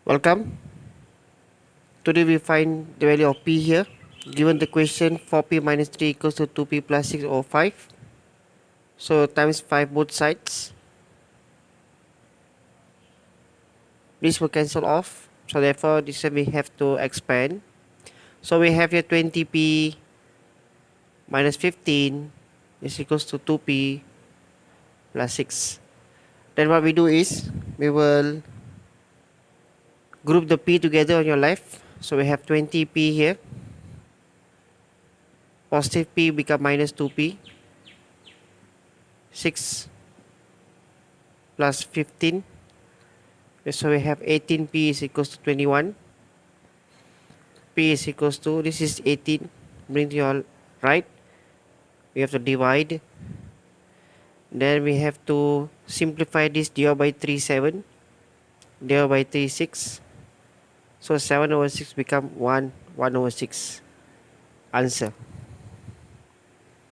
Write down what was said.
Welcome. Today we find the value of p here. Given the question 4p minus 3 equals to 2p plus 6 or 5. So times 5 both sides. This will cancel off. So therefore this we have to expand. So we have here 20p minus 15 is equals to 2p plus 6. Then what we do is we will group the p together on your left. So we have 20p here. Positive p become minus 2p. 6 plus 15. So we have 18p is equals to 21. P is equals to, this is 18. Bring to your right. We have to divide. Then we have to simplify this divided by 3, 7. Divided by 3, 6. So 7 over 6 become 1 over 6. Answer.